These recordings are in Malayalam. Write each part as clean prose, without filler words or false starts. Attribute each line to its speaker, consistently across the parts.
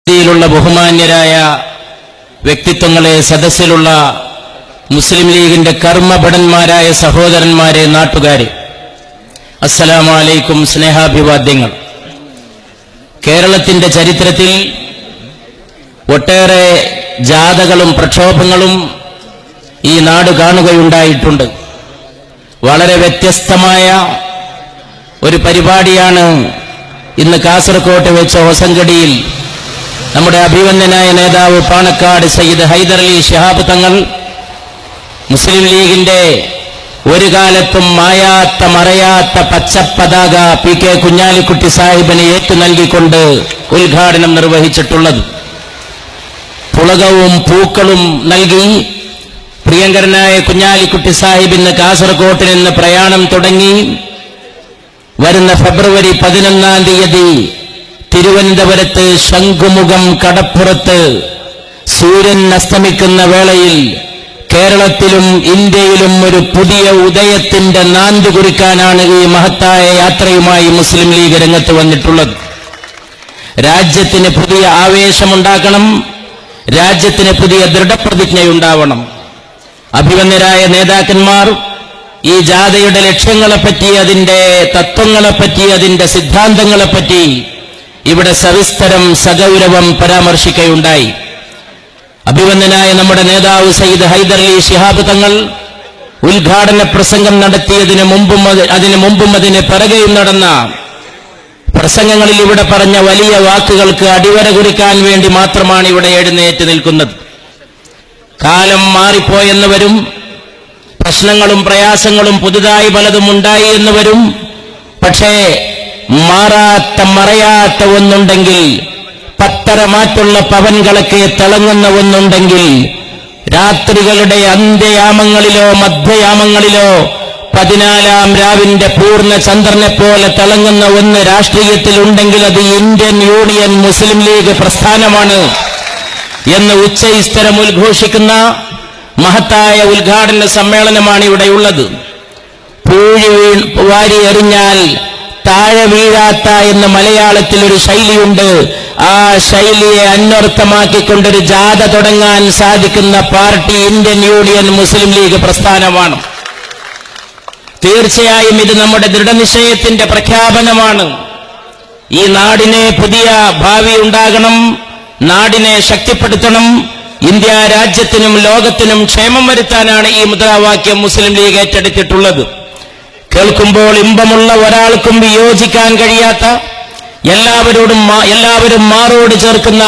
Speaker 1: ിലുള്ള ബഹുമാന്യരായ വ്യക്തിത്വങ്ങളെ, സദസ്സിലുള്ള മുസ്ലിം ലീഗിന്റെ കർമ്മഭടന്മാരായ സഹോദരന്മാരെ, നാട്ടുകാരെ, അസ്സലാമു അലൈക്കും. സ്നേഹാഭിവാദ്യങ്ങൾ. കേരളത്തിന്റെ ചരിത്രത്തിൽ ഒട്ടേറെ ജാഥകളും പ്രക്ഷോഭങ്ങളും ഈ നാട് കാണുകയുണ്ടായിട്ടുണ്ട്. വളരെ വ്യത്യസ്തമായ ഒരു പരിപാടിയാണ് ഇന്ന് കാസർകോട്ട് വെച്ച ഹൊസങ്കടിയിൽ നമ്മുടെ അഭിവന്ദനായ നേതാവ് പാണക്കാട് സയ്യിദ് ഹൈദരലി ശിഹാബ് തങ്ങൾ മുസ്ലിം ലീഗിന്റെ ഒരു കാലത്തും മായാത്ത മറയാത്ത പച്ചപ്പതാക പി കെ കുഞ്ഞാലിക്കുട്ടി സാഹിബിന് ഏറ്റു നൽകിക്കൊണ്ട് ഉദ്ഘാടനം നിർവഹിച്ചിട്ടുള്ളത്. പുളകവും പൂക്കളും നൽകി പ്രിയങ്കരനായ കുഞ്ഞാലിക്കുട്ടി സാഹിബിന് കാസർകോട്ട് നിന്ന് പ്രയാണം തുടങ്ങി വരുന്ന ഫെബ്രുവരി 11-ാം തീയതി തിരുവനന്തപുരത്ത് ശംഖുമുഖം കടപ്പുറത്ത് സൂര്യൻ അസ്തമിക്കുന്ന വേളയിൽ കേരളത്തിലും ഇന്ത്യയിലും ഒരു പുതിയ ഉദയത്തിന്റെ നാന്ദി കുറിക്കാനാണ് ഈ മഹത്തായ യാത്രയുമായി മുസ്ലിം ലീഗ് രംഗത്ത് വന്നിട്ടുള്ളത്. രാജ്യത്തിന് പുതിയ ആവേശമുണ്ടാക്കണം, രാജ്യത്തിന് പുതിയ ദൃഢപ്രതിജ്ഞയുണ്ടാവണം. അഭിവന്യരായ നേതാക്കന്മാർ ഈ ജാഥയുടെ ലക്ഷ്യങ്ങളെപ്പറ്റി, അതിന്റെ തത്വങ്ങളെപ്പറ്റി, അതിന്റെ സിദ്ധാന്തങ്ങളെപ്പറ്റി ഇവിടെ സവിസ്തരം സഗൗരവം പരാമർശിക്കുകയുണ്ടായി. അഭിവന്ദനായ നമ്മുടെ നേതാവ് സയ്യിദ് ഹൈദരലി ശിഹാബ് തങ്ങൾ ഉദ്ഘാടന പ്രസംഗം നടത്തിയതിനു മുമ്പും അതിന് പിറകെയും നടന്ന പ്രസംഗങ്ങളിൽ ഇവിടെ പറഞ്ഞ വലിയ വാക്കുകൾക്ക് അടിവര കുറിക്കാൻ വേണ്ടി മാത്രമാണ് ഇവിടെ എഴുന്നേറ്റ് നിൽക്കുന്നത്. കാലം മാറിപ്പോയെന്നവരും പ്രശ്നങ്ങളും പ്രയാസങ്ങളും പുതുതായി പലതും ഉണ്ടായി എന്നവരും, പക്ഷേ മാറാത്ത മറയാത്ത ഒന്നുണ്ടെങ്കിൽ, പത്തരമാറ്റുള്ള പവൻകളൊക്കെ തിളങ്ങുന്ന ഒന്നുണ്ടെങ്കിൽ, രാത്രികളുടെ അന്ത്യയാമങ്ങളിലോ മധ്യയാമങ്ങളിലോ 14-ാം രാവിന്റെ പൂർണ്ണ ചന്ദ്രനെ പോലെ തിളങ്ങുന്ന ഒന്ന് രാഷ്ട്രീയത്തിൽ ഉണ്ടെങ്കിൽ അത് ഇന്ത്യൻ യൂണിയൻ മുസ്ലിം ലീഗ് പ്രസ്ഥാനമാണ് എന്ന് ഉച്ചസ്ഥിരം ഉദ്ഘോഷിക്കുന്ന മഹത്തായ ഉദ്ഘാടന സമ്മേളനമാണ് ഇവിടെയുള്ളത്. പൂഴി വാരി എറിഞ്ഞാൽ താഴെ വീഴാത്ത എന്ന മലയാളത്തിൽ ഒരു ശൈലിയുണ്ട്. ആ ശൈലിയെ അന്വർത്ഥമാക്കിക്കൊണ്ടൊരു ജാഥ തുടങ്ങാൻ സാധിക്കുന്ന പാർട്ടി ഇന്ത്യൻ യൂണിയൻ മുസ്ലിം ലീഗ് പ്രസ്ഥാനമാണ്. തീർച്ചയായും ഇത് നമ്മുടെ ദൃഢനിശ്ചയത്തിന്റെ പ്രഖ്യാപനമാണ്. ഈ നാടിനെ പുതിയ ഭാവി ഉണ്ടാകണം, നാടിനെ ശക്തിപ്പെടുത്തണം, ഇന്ത്യ രാജ്യത്തിനും ലോകത്തിനും ക്ഷേമം വരുത്താനാണ് ഈ മുദ്രാവാക്യം മുസ്ലിം ലീഗ് ഏറ്റെടുത്തിട്ടുള്ളത്. കേൾക്കുമ്പോൾ ഇമ്പമുള്ള, ഒരാൾക്കും വിയോജിക്കാൻ കഴിയാത്ത, എല്ലാവരും മാറോട് ചേർക്കുന്ന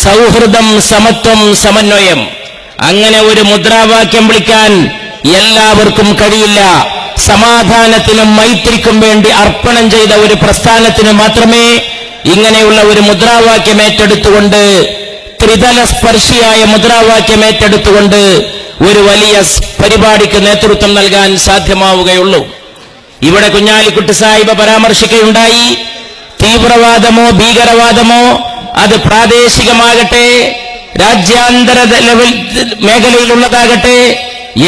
Speaker 1: സൗഹൃദം, സമത്വം, സമന്വയം, അങ്ങനെ ഒരു മുദ്രാവാക്യം വിളിക്കാൻ എല്ലാവർക്കും കഴിയില്ല. സമാധാനത്തിനും മൈത്രിക്കും വേണ്ടി അർപ്പണം ചെയ്ത ഒരു പ്രസ്ഥാനത്തിന് മാത്രമേ ഇങ്ങനെയുള്ള ഒരു മുദ്രാവാക്യം ഏറ്റെടുത്തുകൊണ്ട്, ത്രിതല സ്പർശിയായ മുദ്രാവാക്യം ഏറ്റെടുത്തുകൊണ്ട് ഒരു വലിയ പരിപാടിക്ക് നേതൃത്വം നൽകാൻ സാധ്യമാവുകയുള്ളൂ. ഇവിടെ കുഞ്ഞാലിക്കുട്ടി സാഹിബ് പരാമർശിക്കുകയുണ്ടായി, തീവ്രവാദമോ ഭീകരവാദമോ അത് പ്രാദേശികമാകട്ടെ, രാജ്യാന്തര മേഖലയിലുള്ളതാകട്ടെ,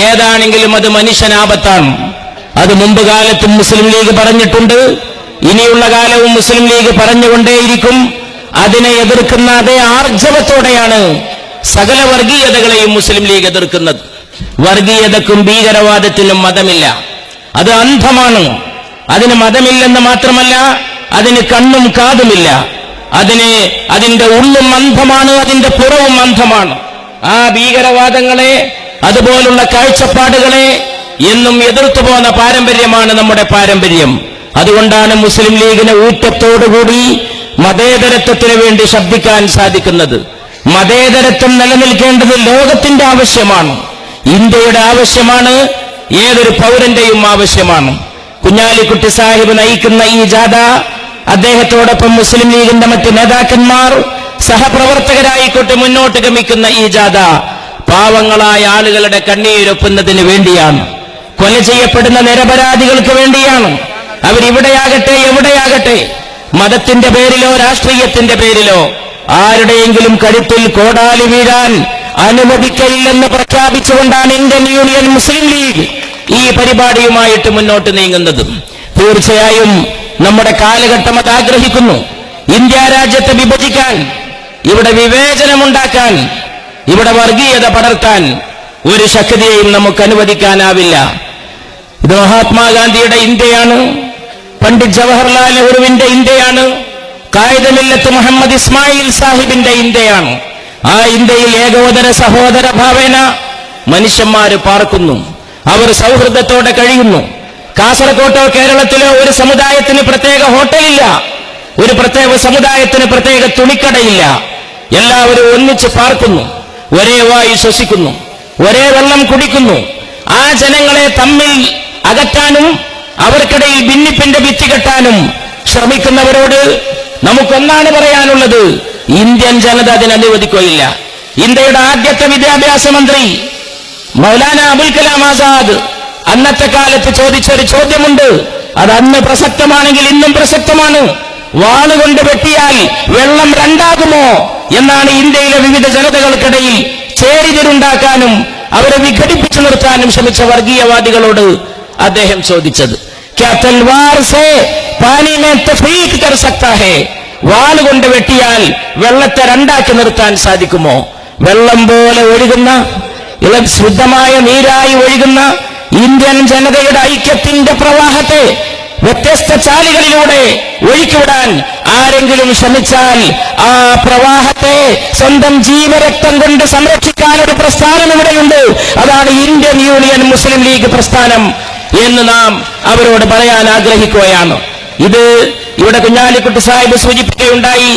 Speaker 1: ഏതാണെങ്കിലും അത് മനുഷ്യനാപത്താണ്. അത് മുമ്പ് കാലത്തും മുസ്ലിം ലീഗ് പറഞ്ഞിട്ടുണ്ട്, ഇനിയുള്ള കാലവും മുസ്ലിം ലീഗ് പറഞ്ഞുകൊണ്ടേയിരിക്കും. അതിനെ എതിർക്കുന്ന അതേ ആർജവത്തോടെയാണ് സകല വർഗീയതകളെയും മുസ്ലിം ലീഗ് എതിർക്കുന്നത്. വർഗീയതക്കും ഭീകരവാദത്തിനും മതമില്ല, അത് അന്ധമാണ്. അതിന് മതമില്ലെന്ന് മാത്രമല്ല, അതിന് കണ്ണും കാതുമില്ല. അതിന്റെ ഉള്ളും അന്ധമാണ്, അതിന്റെ പുറവും അന്ധമാണ്. ആ ഭീകരവാദങ്ങളെ, അതുപോലുള്ള കാഴ്ചപ്പാടുകളെ എന്നും എതിർത്തു പോന്ന പാരമ്പര്യമാണ് നമ്മുടെ പാരമ്പര്യം. അതുകൊണ്ടാണ് മുസ്ലിം ലീഗിന് ഊറ്റത്തോടുകൂടി മതേതരത്വത്തിന് വേണ്ടി ശബ്ദിക്കാൻ സാധിക്കുന്നത്. മതേതരത്വം നിലനിൽക്കേണ്ടത് ലോകത്തിന്റെ ആവശ്യമാണ്, ഇന്ത്യയുടെ ആവശ്യമാണ്, ഏതൊരു പൗരന്റെയും ആവശ്യമാണ്. കുഞ്ഞാലിക്കുട്ടി സാഹിബ് നയിക്കുന്ന ഈ ജാഥ, അദ്ദേഹത്തോടൊപ്പം മുസ്ലിം ലീഗിന്റെ മറ്റ് നേതാക്കന്മാർ, സഹപ്രവർത്തകരായിക്കോട്ടെ മുന്നോട്ട് ഗമിക്കുന്ന ഈ ജാഥ പാവങ്ങളായ ആളുകളുടെ കണ്ണീരൊപ്പുന്നതിന് വേണ്ടിയാണ്, കൊല ചെയ്യപ്പെടുന്ന നിരപരാധികൾക്ക് വേണ്ടിയാണ്. അവരിവിടെയാകട്ടെ എവിടെയാകട്ടെ, മതത്തിന്റെ പേരിലോ രാഷ്ട്രീയത്തിന്റെ പേരിലോ ആരുടെയെങ്കിലും കഴുത്തിൽ കോടാലി വീഴാൻ അനുവദിക്കയില്ലെന്ന് പ്രഖ്യാപിച്ചുകൊണ്ടാണ് ഇന്ത്യൻ യൂണിയൻ മുസ്ലിം ലീഗ് ഈ പരിപാടിയുമായിട്ട് മുന്നോട്ട് നീങ്ങുന്നത്. തീർച്ചയായും നമ്മുടെ കാലഘട്ടം അത് ആഗ്രഹിക്കുന്നു. ഇന്ത്യ രാജ്യത്തെ വിഭജിക്കാൻ ഇവിടെ വിവേചനമുണ്ടാക്കാൻ, ഇവിടെ വർഗീയത പടർത്താൻ ഒരു ശക്തിയെയും നമുക്ക് അനുവദിക്കാനാവില്ല. ഇത് മഹാത്മാഗാന്ധിയുടെ ഇന്ത്യയാണ്, പണ്ഡിറ്റ് ജവഹർലാൽ നെഹ്റുവിന്റെ ഇന്ത്യയാണ്, ഖായിദ മില്ലത്ത് മുഹമ്മദ് ഇസ്മായിൽ സാഹിബിന്റെ ഇന്ത്യയാണ്. ആ ഇന്ത്യയിൽ ഏകോദര സഹോദര ഭാവേന മനുഷ്യന്മാര് പാർക്കുന്നു, അവർ സൗഹൃദത്തോടെ കഴിയുന്നു. കാസർകോട്ടോ കേരളത്തിലോ ഒരു സമുദായത്തിന് പ്രത്യേക ഹോട്ടലില്ല, ഒരു പ്രത്യേക സമുദായത്തിന് പ്രത്യേക തുണിക്കടയില്ല. എല്ലാവരും ഒന്നിച്ച് പാർക്കുന്നു, ഒരേ വായു ശ്വസിക്കുന്നു, ഒരേ വെള്ളം കുടിക്കുന്നു. ആ ജനങ്ങളെ തമ്മിൽ അകറ്റാനും അവർക്കിടയിൽ ഭിന്നിപ്പിന്റെ ഭിത്തി കെട്ടാനും ശ്രമിക്കുന്നവരോട് നമുക്കൊന്നാണ് പറയാനുള്ളത്: ഇന്ത്യൻ ജനത അതിന് അനുവദിക്കുകയില്ല. ഇന്ത്യയുടെ ആദ്യത്തെ വിദ്യാഭ്യാസ മന്ത്രി മൗലാന അബുൽ കലാം ആസാദ് അന്നത്തെ കാലത്ത് ചോദിച്ചൊരു ചോദ്യമുണ്ട്. അത് അന്ന് പ്രസക്തമാണെങ്കിൽ ഇന്നും പ്രസക്തമാണ്. വാളുകൊണ്ട് വെട്ടിയാൽ വെള്ളം രണ്ടാകുമോ എന്നാണ് ഇന്ത്യയിലെ വിവിധ ജനതകൾക്കിടയിൽ ചേരിതിരുണ്ടാക്കാനും അവരെ വിഘടിപ്പിച്ചു നിർത്താനും ശ്രമിച്ച വർഗീയവാദികളോട് അദ്ദേഹം ചോദിച്ചത്. ക്യാ തൽവാർ സേ പാനി മേ തഫ്രീഖ് കർ സക്താ ഹേ? വാളുകൊണ്ട് വെട്ടിയാൽ വെള്ളത്തെ രണ്ടാക്കി നിർത്താൻ സാധിക്കുമോ? വെള്ളം പോലെ ഒഴുകുന്ന, ശുദ്ധമായ നീരായി ഒഴുകുന്ന ഇന്ത്യൻ ജനതയുടെ ഐക്യത്തിന്റെ പ്രവാഹത്തെ വ്യത്യസ്ത ചാലുകളിലൂടെ ഒഴുക്കിവിടാൻ ആരെങ്കിലും ശ്രമിച്ചാൽ ആ പ്രവാഹത്തെ സ്വന്തം ജീവരക്തം കൊണ്ട് സംരക്ഷിക്കാൻ ഒരു പ്രസ്ഥാനം ഇവിടെയുണ്ട്. അതാണ് ഇന്ത്യൻ യൂണിയൻ മുസ്ലിം ലീഗ് പ്രസ്ഥാനം എന്ന് നാം അവരോട് പറയാൻ ആഗ്രഹിക്കുകയാണ്. ഇത് ഇവിടെ കുഞ്ഞാലിക്കുട്ടി സാഹിബ് സൂചിപ്പിക്കുകയുണ്ടായി.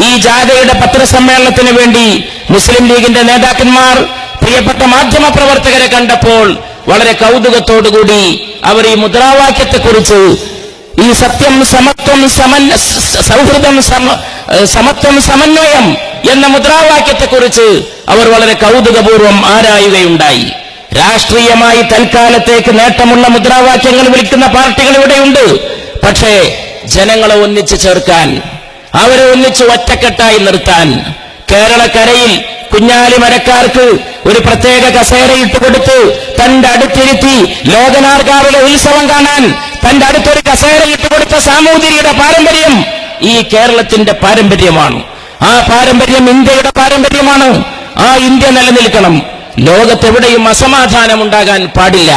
Speaker 1: ഈ ജാഥയുടെ പത്രസമ്മേളനത്തിന് വേണ്ടി മുസ്ലിം ലീഗിന്റെ നേതാക്കന്മാർ പ്രിയപ്പെട്ട മാധ്യമ പ്രവർത്തകരെ കണ്ടപ്പോൾ വളരെ കൗതുകത്തോടുകൂടി അവർ ഈ മുദ്രാവാക്യത്തെക്കുറിച്ച്, ഈ സത്യം സമത്വം സൗഹൃദം സമത്വം സമന്വയം എന്ന മുദ്രാവാക്യത്തെക്കുറിച്ച് അവർ വളരെ കൗതുകപൂർവ്വം ആരായുകയുണ്ടായി. രാഷ്ട്രീയമായി തൽക്കാലത്തേക്ക് നേട്ടമുള്ള മുദ്രാവാക്യങ്ങൾ വിളിക്കുന്ന പാർട്ടികൾ ഇവിടെയുണ്ട്. പക്ഷേ ജനങ്ങളെ ഒന്നിച്ചു ചേർക്കാൻ, അവരെ ഒന്നിച്ച് ഒറ്റക്കെട്ടായി നിർത്താൻ, കേരളക്കരയിൽ കുഞ്ഞാലി മരക്കാർക്ക് ഒരു പ്രത്യേക കസേരയിട്ട് കൊടുത്ത് തന്റെ അടുത്തിരുത്തി ലോകനാർക്കാവിലെ ഉത്സവം കാണാൻ തന്റെ അടുത്തൊരു കസേരയിട്ട് കൊടുത്ത സാമൂതിരിയുടെ പാരമ്പര്യം ഈ കേരളത്തിന്റെ പാരമ്പര്യമാണ്. ആ പാരമ്പര്യം ഇന്ത്യയുടെ പാരമ്പര്യമാണ്. ആ ഇന്ത്യ നിലനിൽക്കണം. ലോകത്തെവിടെയും അസമാധാനം ഉണ്ടാകാൻ പാടില്ല.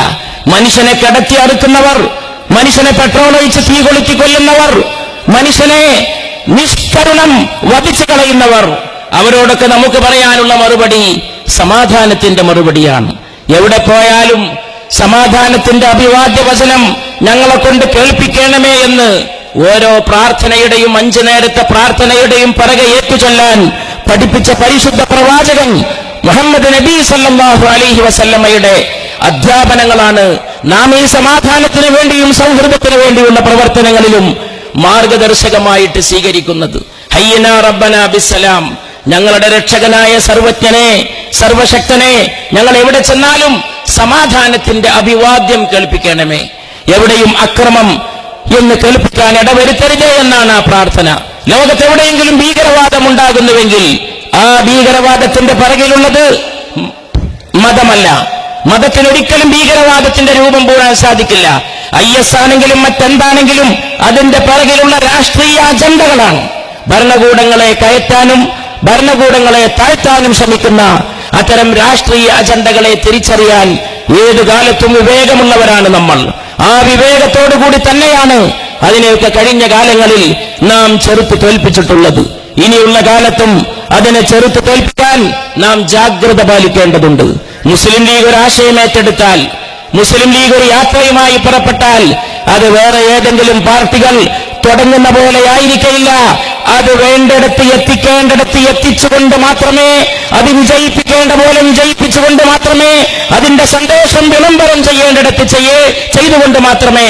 Speaker 1: മനുഷ്യനെ കിടത്തി അറുക്കുന്നവർ, മനുഷ്യനെ പെട്രോൾ ഒഴിച്ച് തീ കൊളുത്തി കൊല്ലുന്നവർ, മനുഷ്യനെ നിഷ്കരുണം വധിച്ചു കളയുന്നവർ, അവരോടൊക്കെ നമുക്ക് പറയാനുള്ള മറുപടി സമാധാനത്തിന്റെ മറുപടിയാണ്. എവിടെ പോയാലും സമാധാനത്തിന്റെ അഭിവാദ്യ വചനം ഞങ്ങളെ കൊണ്ട് കേൾപ്പിക്കണമേ എന്ന് ഓരോ പ്രാർത്ഥനയുടെയും 5 നേരത്തെ പ്രാർത്ഥനയുടെയും പിറകെ ഏറ്റുചൊല്ലാൻ പഠിപ്പിച്ച പരിശുദ്ധ പ്രവാചകൻ മുഹമ്മദ് നബി സല്ലല്ലാഹു അലൈഹി വസല്ലമയുടെ അധ്യാപനങ്ങളാണ് നാം ഈ സമാധാനത്തിന് വേണ്ടിയും സൗഹൃദത്തിന് വേണ്ടിയുള്ള പ്രവർത്തനങ്ങളിലും മാർഗദർശകമായിട്ട് സ്വീകരിക്കുന്നത്. ഹയ്യനാ റബ്ബനാ ബിസ്സലാം, ഞങ്ങളുടെ രക്ഷകനായ സർവജ്ഞനെ, സർവശക്തനെ, ഞങ്ങൾ എവിടെ ചെന്നാലും സമാധാനത്തിന്റെ അഭിവാദ്യം കേൾപ്പിക്കണമേ, എവിടെയും അക്രമം എന്ന് കേൾപ്പിക്കാൻ ഇടവരുത്തരുതേ എന്നാണ് ആ പ്രാർത്ഥന. ലോകത്തെവിടെയെങ്കിലും ഭീകരവാദം ഉണ്ടാകുന്നുവെങ്കിൽ ആ ഭീകരവാദത്തിന്റെ പിറകിലുള്ളത് മതമല്ല. മതത്തിനൊരിക്കലും ഭീകരവാദത്തിന്റെ രൂപം പൂരാൻ സാധിക്കില്ല. IS ആണെങ്കിലും മറ്റെന്താണെങ്കിലും അതിന്റെ പിറകിലുള്ള രാഷ്ട്രീയ അജണ്ടകളാണ്. ഭരണകൂടങ്ങളെ കയറ്റാനും ഭരണകൂടങ്ങളെ താഴ്ത്താനും ശ്രമിക്കുന്ന അത്തരം രാഷ്ട്രീയ അജണ്ടകളെ തിരിച്ചറിയാൻ ഏതു കാലത്തും വിവേകമുള്ളവരാണ് നമ്മൾ. ആ വിവേകത്തോടുകൂടി തന്നെയാണ് അതിനെയൊക്കെ കഴിഞ്ഞ കാലങ്ങളിൽ നാം ചെറുത്ത് തോൽപ്പിച്ചിട്ടുള്ളത്. ഇനിയുള്ള കാലത്തും അതിനെ ചെറുത്ത് തോൽപ്പിക്കാൻ നാം ജാഗ്രത പാലിക്കേണ്ടതുണ്ട്. മുസ്ലിം ലീഗ് ഒരു ആശയം ഏറ്റെടുത്താൽ, മുസ്ലിം ലീഗ് ഒരു യാത്രയുമായി പുറപ്പെട്ടാൽ അത് വേറെ ഏതെങ്കിലും പാർട്ടികൾ തുടങ്ങുന്ന പോലെ ആയിരിക്കില്ല. അത് വേണ്ടിടത്ത് എത്തിക്കേണ്ടിടത്ത് എത്തിച്ചുകൊണ്ട് മാത്രമേ, അത് വിജയിപ്പിക്കേണ്ട പോലെ വിജയിപ്പിച്ചുകൊണ്ട് മാത്രമേ, അതിന്റെ സന്ദേശം വിളംബരം ചെയ്യേണ്ടിടത്ത് ചെയ്തുകൊണ്ട് മാത്രമേ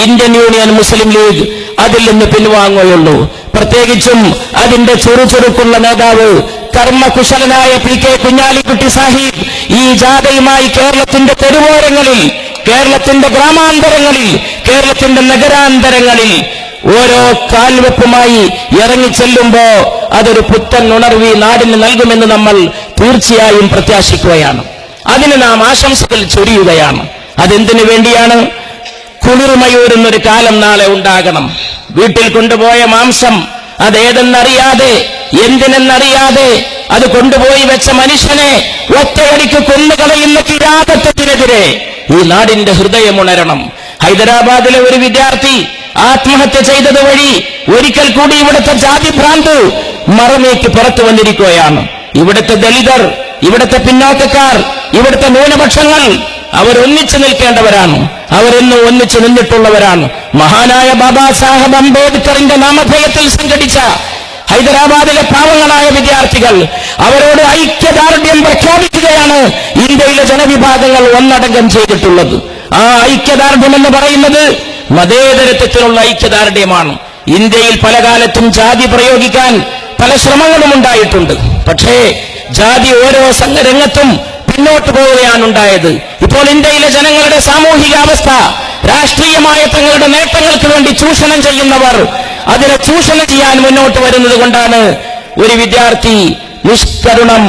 Speaker 1: ഇന്ത്യൻ യൂണിയൻ മുസ്ലിം ലീഗ് അതിൽ നിന്ന് പിൻവാങ്ങുകയുള്ളൂ. പ്രത്യേകിച്ചും അതിന്റെ ചുറുചുറുക്കുള്ള നേതാവ് കർമ്മകുശലനായ PK കുഞ്ഞാലിക്കുട്ടി സാഹിബ് ഈ ജാഥയുമായി കേരളത്തിന്റെ തെരുവോരങ്ങളിൽ, കേരളത്തിന്റെ ഗ്രാമാന്തരങ്ങളിൽ, കേരളത്തിന്റെ നഗരാന്തരങ്ങളിൽ ഓരോ കാൽവെപ്പുമായി ഇറങ്ങിച്ചെല്ലുമ്പോ അതൊരു പുത്തൻ ഉണർവ് നാടിന് നൽകുമെന്ന് നമ്മൾ തീർച്ചയായും പ്രത്യാശിക്കുകയാണ്. അതിന് നാം ആശംസകൾ ചൊരിയുകയാണ്. അതെന്തിനു വേണ്ടിയാണ്? കുളിർമയൂരുന്നൊരു കാലം നാളെ ഉണ്ടാകണം. വീട്ടിൽ കൊണ്ടുപോയ മാംസം അതേതെന്നറിയാതെ എന്തിനെന്നറിയാതെ അത് കൊണ്ടുപോയി വെച്ച മനുഷ്യനെ ഒറ്റയടിക്ക് കൊന്നുകളയുന്ന കിരാതത്വത്തിനെതിരെ ഈ നാടിന്റെ ഹൃദയമുണരണം. ഹൈദരാബാദിലെ ഒരു വിദ്യാർത്ഥി ആത്മഹത്യ ചെയ്തത് വഴി ഒരിക്കൽ കൂടി ഇവിടുത്തെ ജാതിഭ്രാന്ത് മറനീക്കി പുറത്തു വന്നിരിക്കുകയാണ്. ഇവിടുത്തെ ദലിതർ, ഇവിടുത്തെ പിന്നോക്കക്കാർ, ഇവിടുത്തെ ന്യൂനപക്ഷങ്ങൾ അവരൊന്നിച്ചു നിൽക്കേണ്ടവരാണ്. അവരെന്നും ഒന്നിച്ചു നിന്നിട്ടുള്ളവരാണ്. മഹാനായ ബാബാ സാഹബ് അംബേദ്കറിന്റെ നാമധേയത്തിൽ സംഘടിച്ച ഹൈദരാബാദിലെ പാവങ്ങളായ വിദ്യാർത്ഥികൾ അവരോട് ഐക്യദാർഢ്യം പ്രഖ്യാപിക്കുകയാണ് ഇന്ത്യയിലെ ജനവിഭാഗങ്ങൾ ഒന്നടങ്കം ചെയ്തിട്ടുള്ളത്. ആ ഐക്യദാർഢ്യം എന്ന് പറയുന്നത് മതേതരത്വത്തിനുള്ള ഐക്യദാർഢ്യമാണ്. ഇന്ത്യയിൽ പല കാലത്തും ജാതി പ്രയോഗിക്കാൻ പല ശ്രമങ്ങളും ഉണ്ടായിട്ടുണ്ട്. പക്ഷേ ജാതി ഓരോ രംഗത്തും പിന്നോട്ട് പോവുകയാണ് ഉണ്ടായത്. ഇപ്പോൾ ഇന്ത്യയിലെ ജനങ്ങളുടെ സാമൂഹികാവസ്ഥ രാഷ്ട്രീയമായ തങ്ങളുടെ നേട്ടങ്ങൾക്ക് വേണ്ടി ചൂഷണം ചെയ്യുന്നവർ അതിനെ ചൂഷണം ചെയ്യാൻ മുന്നോട്ട് വരുന്നത് കൊണ്ടാണ് ഒരു വിദ്യാർത്ഥി നിഷ്കരുണം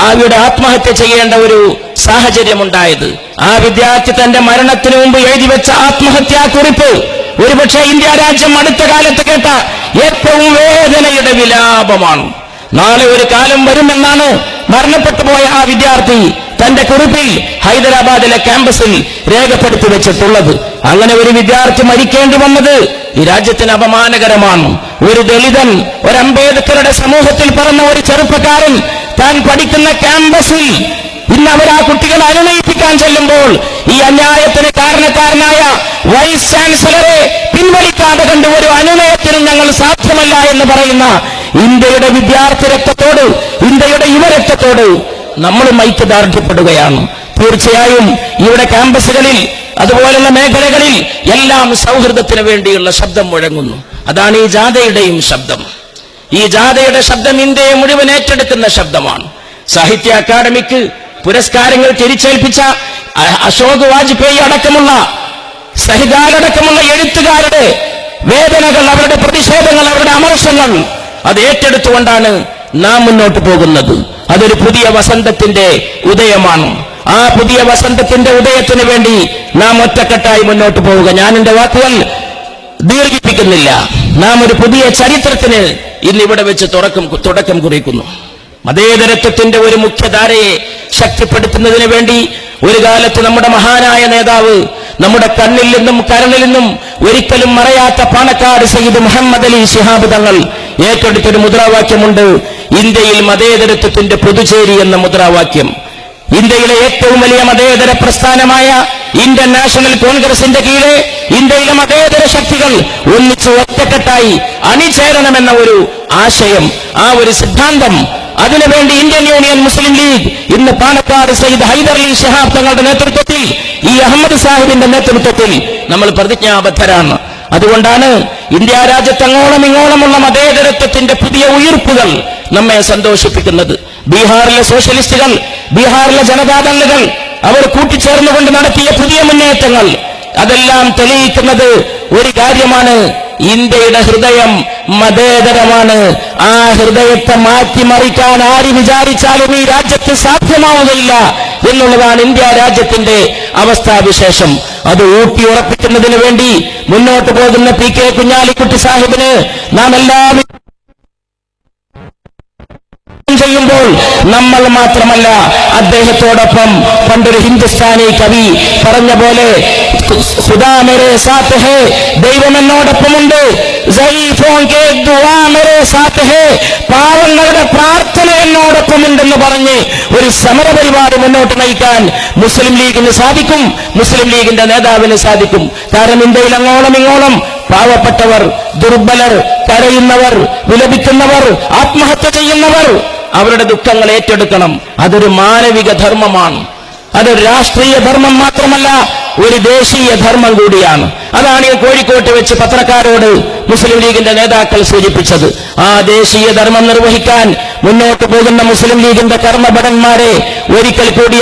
Speaker 1: അവിടെ ആത്മഹത്യ ചെയ്യേണ്ട ഒരു സാഹചര്യമുണ്ടായത്. ആ വിദ്യാർത്ഥി തന്റെ മരണത്തിന് മുമ്പ് എഴുതി വെച്ച ആത്മഹത്യാക്കുറിപ്പ് ഒരുപക്ഷെ ഇന്ത്യ രാജ്യം അടുത്ത കാലത്ത് കേട്ട ഏറ്റവും വേദനയുടെ വിലാപമാണ്. നാളെ ഒരു കാലം വരുമെന്നാണ് മരണപ്പെട്ടു പോയ ആ വിദ്യാർത്ഥി തന്റെ കുറിപ്പിൽ ഹൈദരാബാദിലെ ക്യാമ്പസിൽ രേഖപ്പെടുത്തി വെച്ചിട്ടുള്ളത്. അങ്ങനെ ഒരു വിദ്യാർത്ഥി മരിക്കേണ്ടി വന്നത് ഈ രാജ്യത്തിന് അപമാനകരമാണ്. ഒരു ദളിതൻ, ഒരു അംബേദ്കറുടെ സമൂഹത്തിൽ പറഞ്ഞ ഒരു ചെറുപ്പക്കാരൻ താൻ പഠിക്കുന്ന ക്യാമ്പസിൽ ഇന്ന് അവർ ആ കുട്ടികളെ അനുനയിപ്പിക്കാൻ ചെല്ലുമ്പോൾ ഈ അന്യായത്തിന് കാരണക്കാരനായ വൈസ് ചാൻസലറെ പിൻവലിക്കാതെ കണ്ട് ഒരു അനുനയത്തിനും ഞങ്ങൾ സാധ്യമല്ല എന്ന് പറയുന്ന ഇന്ത്യയുടെ വിദ്യാർത്ഥി രക്തത്തോട്, ഇന്ത്യയുടെ യുവരക്തത്തോട് നമ്മളും ഐക്യദാർഢ്യപ്പെടുകയാണ്. തീർച്ചയായും ഇവിടെ ക്യാമ്പസുകളിൽ അതുപോലുള്ള മേഖലകളിൽ എല്ലാം സൗഹൃദത്തിന് വേണ്ടിയുള്ള ശബ്ദം മുഴങ്ങുന്നു. അതാണ് ഈ ജാഥയുടെയും ശബ്ദം. ഈ ജാഥയുടെ ശബ്ദം ഇന്ത്യയെ മുഴുവൻ ഏറ്റെടുക്കുന്ന ശബ്ദമാണ്. സാഹിത്യ അക്കാദമിക്ക് പുരസ്കാരങ്ങൾ തിരിച്ചേൽപ്പിച്ച അശോക് വാജ്പേയി അടക്കമുള്ള, സഹിദാലടക്കമുള്ള എഴുത്തുകാരുടെ വേദനകൾ, അവരുടെ പ്രതിഷേധങ്ങൾ, അവരുടെ അമർഷങ്ങൾ അത് ഏറ്റെടുത്തുകൊണ്ടാണ് നാം മുന്നോട്ട് പോകുന്നത്. അതൊരു പുതിയ വസന്തത്തിന്റെ ഉദയമാണ്. ആ പുതിയ വസന്തത്തിന്റെ ഉദയത്തിന് വേണ്ടി നാം ഒറ്റക്കെട്ടായി മുന്നോട്ട് പോവുക. ഞാൻ എന്റെ വാക്കുകൾ ദീർഘിപ്പിക്കുന്നില്ല. നാം ഒരു പുതിയ ചരിത്രത്തിന് ഇന്നിവിടെ വെച്ച് തുടക്കം കുറിക്കുന്നു. മതേതരത്വത്തിന്റെ ഒരു മുഖ്യധാരയെ ശക്തിപ്പെടുത്തുന്നതിന് വേണ്ടി ഒരു കാലത്ത് നമ്മുടെ മഹാനായ നേതാവ്, നമ്മുടെ കണ്ണിൽ നിന്നും കരളിൽ നിന്നും ഒരിക്കലും മറയാത്ത പാണക്കാട് സയ്യിദ് മുഹമ്മദ് അലി ശിഹാബ് തങ്ങൾ ഏറ്റെടുത്തൊരു മുദ്രാവാക്യമുണ്ട്. ഇന്ത്യയിൽ മതേതരത്വത്തിന്റെ പുതുച്ചേരി എന്ന മുദ്രാവാക്യം. ഇന്ത്യയിലെ ഏറ്റവും വലിയ മതേതര പ്രസ്ഥാനമായ ഇന്ത്യൻ നാഷണൽ കോൺഗ്രസിന്റെ കീഴെ ഇന്ത്യയിലെ മതേതര ശക്തികൾ ഒന്നിച്ച് ഒറ്റക്കെട്ടായി അണിചേരണമെന്ന ഒരു ആശയം, ആ ഒരു സിദ്ധാന്തം, അതിനുവേണ്ടി ഇന്ത്യൻ യൂണിയൻ മുസ്ലിം ലീഗ് ഇന്ന് പാണക്കാട് സയ്യിദ് ഹൈദർ അലി ശിഹാബ് തങ്ങളുടെ നേതൃത്വത്തിൽ, ഈ അഹമ്മദ് സാഹിബിന്റെ നേതൃത്വത്തിൽ നമ്മൾ പ്രതിജ്ഞാബദ്ധരാണ്. അതുകൊണ്ടാണ് ഇന്ത്യ രാജ്യത്ത് അങ്ങോളം ഇങ്ങോളമുള്ള മതേതരത്വത്തിന്റെ പുതിയ ഉയിർപ്പുകൾ നമ്മെ സന്തോഷിപ്പിക്കുന്നത്. ബീഹാറിലെ സോഷ്യലിസ്റ്റുകൾ, ബീഹാറിലെ ജനതാദളുകൾ അവർ കൂട്ടിച്ചേർന്നുകൊണ്ട് നടത്തിയ പുതിയ മുന്നേറ്റങ്ങൾ അതെല്ലാം തെളിയിക്കുന്നത് ഒരു കാര്യമാണ്: ഇന്ത്യയുടെ ഹൃദയം മതേതരമാണ്. ആ ഹൃദയത്തെ മാറ്റിമറിക്കാൻ ആര് വിചാരിച്ചാലും ഈ രാജ്യത്ത് സാധ്യമാവുകയില്ല എന്നുള്ളതാണ് ഇന്ത്യ രാജ്യത്തിന്റെ അവസ്ഥാവിശേഷം. അത് ഊട്ടിയുറപ്പിക്കുന്നതിന് വേണ്ടി മുന്നോട്ട് പോകുന്ന പി.കെ. കുഞ്ഞാലിക്കുട്ടി സാഹിബിന് നാം എല്ലാവരും ചെയ്യുമ്പോൾ നമ്മൾ മാത്രമല്ല, അദ്ദേഹത്തോടൊപ്പം പണ്ടൊരു ഹിന്ദുസ്ഥാനി കവി പറഞ്ഞ പോലെ ഖുദാ മേരെ സാത്ത് ഹേ, ദൈവം എന്നോടൊപ്പമുണ്ട്, സഈഫോൻ കേ ദുആ മേരെ സാത്ത് ഹേ, പാവങ്ങളുടെ പ്രാർത്ഥന എന്നോടൊപ്പമുണ്ടെന്ന് പറഞ്ഞ് ഒരു സമരപരിപാടി മുന്നോട്ട് നയിക്കാൻ മുസ്ലിം ലീഗിന് സാധിക്കും, മുസ്ലിം ലീഗിന്റെ നേതാവിന് സാധിക്കും. കാരണം ഇന്ത്യയിൽ അങ്ങോളം ഇങ്ങോളം പാവപ്പെട്ടവർ, ദുർബലർ, കരയുന്നവർ, വിലപിക്കുന്നവർ, ആത്മഹത്യ ചെയ്യുന്നവർ അവരുടെ ദുഃഖങ്ങൾ ഏറ്റെടുക്കണം. അതൊരു മാനവിക ധർമ്മമാണ്. അതൊരു രാഷ്ട്രീയ ധർമ്മം മാത്രമല്ല, ഒരു ദേശീയ ധർമ്മം കൂടിയാണ്. അതാണ് ഈ കോഴിക്കോട്ട് വെച്ച് പത്രക്കാരോട് മുസ്ലിം ലീഗിന്റെ നേതാക്കൾ സൂചിപ്പിച്ചത്. ആ ദേശീയ ധർമ്മം നിർവഹിക്കാൻ മുന്നോട്ട് പോകുന്ന മുസ്ലിം ലീഗിന്റെ കർമ്മഭടന്മാരെ ഒരിക്കൽ കൂടി